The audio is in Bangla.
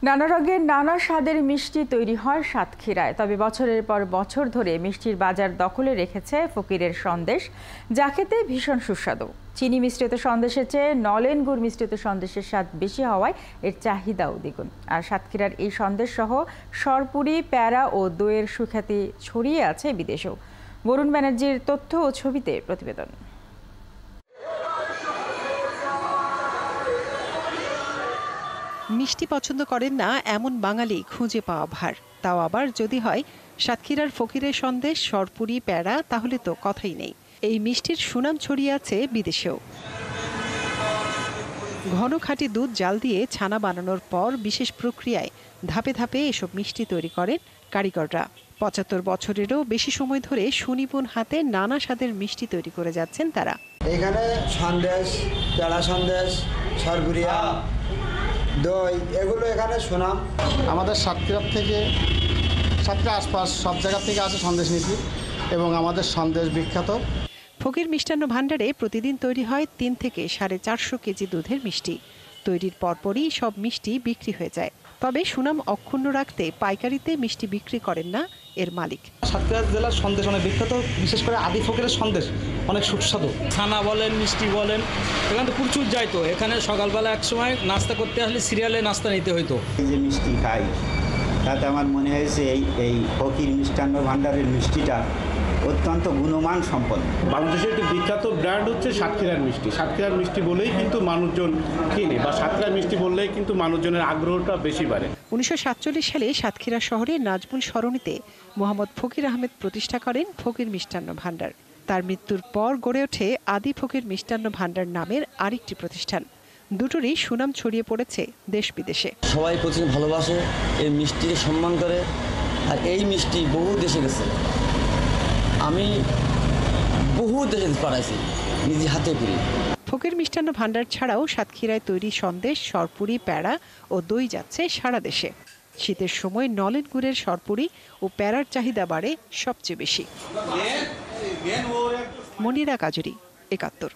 নানা রঙের নানা স্বাদের মিষ্টি তৈরি হয় সাতক্ষীরায়। তবে বছরের পর বছর ধরে মিষ্টির বাজার দখলে রেখেছে ফকিরের সন্দেশ, যা খেতে ভীষণ সুস্বাদু। চিনি মিশ্রিত সন্দেশের চেয়ে নলেন গুড় মিশ্রিত সন্দেশের স্বাদ বেশি হওয়ায় এর চাহিদাও দ্বিগুণ। আর সাতক্ষীরার এই সন্দেশ সহ সরপুরি, প্যারা ও দইয়ের সুখ্যাতি ছড়িয়ে আছে বিদেশেও। বরুণ ব্যানার্জির তথ্য ও ছবিতে প্রতিবেদন। মিষ্টি পছন্দ করেন না এমন বাঙালি খুঁজে পাওয়া ভার, তাও আবার যদি হয় সাতক্ষীরার ফকিরের সন্দেশ, সরপুরি, প্যারা, তাহলে তো কথাই নেই। এই মিষ্টির সুনাম ছড়িয়ে আছে বিদেশেও। ঘন খাঁটি দুধ জাল দিয়ে ছানা বানানোর পর বিশেষ প্রক্রিয়ায় ধাপে ধাপে এসব মিষ্টি তৈরি করেন কারিগররা। ৭৫ বছরেরও বেশি সময় ধরে সুনিপুণ হাতে নানা স্বাদের মিষ্টি তৈরি করে যাচ্ছেন তারা। এখানে সন্দেশ, প্যারা সন্দেশ, সরপুরিয়া, দই, এগুলো এখানে সুনাম। আমাদের সাতক্ষীরা আশপাশ সব জায়গা থেকে আসে সন্দেশ নিতে, এবং আমাদের সন্দেশ বিখ্যাত। ফকির মিষ্টান্ন ভাণ্ডারে প্রতিদিন তৈরি হয় ৩ থেকে 450 কেজি দুধের মিষ্টি। তৈরির পরপরই সব মিষ্টি বিক্রি হয়ে যায়। তবে সুনাম অক্ষুণ্ণ রাখতে পাইকারিতে মিষ্টি বিক্রি করেন না এর মালিক। সাতক্ষীরা জেলার সন্দেশ অনেক বিখ্যাত, বিশেষ করে আদি ফকিরের সন্দেশ অনেক সুস্বাদু। ছানা বলেন, মিষ্টি বলেন, এখানে তো প্রচুর যাইতো। এখানে সকালবেলা এক সময় নাস্তা করতে আসলে সিরিয়ালে নাস্তা নিতে হইতো। এই যে মিষ্টি খাই, তাতে আমার মনে হয়েছে এই ফকির মিষ্টান্ন ভাণ্ডারের মিষ্টিটা অত্যন্ত গুণমান সম্পন্ন। বাংলাদেশের একটি বিখ্যাত ব্র্যান্ড হচ্ছে সাতক্ষীরার মিষ্টি। সাতক্ষীরার মিষ্টি বলেই কিন্তু মানুষজন কিনে, বা সাতক্ষীরার মিষ্টি বললেই কিন্তু মানুষজনের আগ্রহটা বেশি বাড়ে। ১৯৪৭ সালে সাতক্ষীরা শহরে নাজমুল সরণিতে মোহাম্মদ ফকির আহমেদ প্রতিষ্ঠা করেন ফকির মিষ্টান্ন ভাণ্ডার। তার মৃত্যুর পর গড়ে ওঠে আদি ফকির মিষ্টান্ন ভাণ্ডার নামের আরেকটি প্রতিষ্ঠান। দুটোরই সুনাম ছড়িয়ে পড়েছে দেশ বিদেশে। সবাই প্রতিদিন ভালোবাসে, এই মিষ্টিকে সম্মান করে, আর এই মিষ্টি বহু দেশে গেছে। আমি বহু দেশে পাঠাইছি নিজে হাতে করে। ফকির মিষ্টান্ন ভাণ্ডার ছাড়াও সাতক্ষীরায় তৈরি সন্দেশ, সরপুরি, প্যারা ও দই যাচ্ছে সারা দেশে। শীতের সময় নলেন গুড়ের সরপুরি ও প্যারার চাহিদা বাড়ে সবচেয়ে বেশি। মনিরা কাজুরি, ৭১।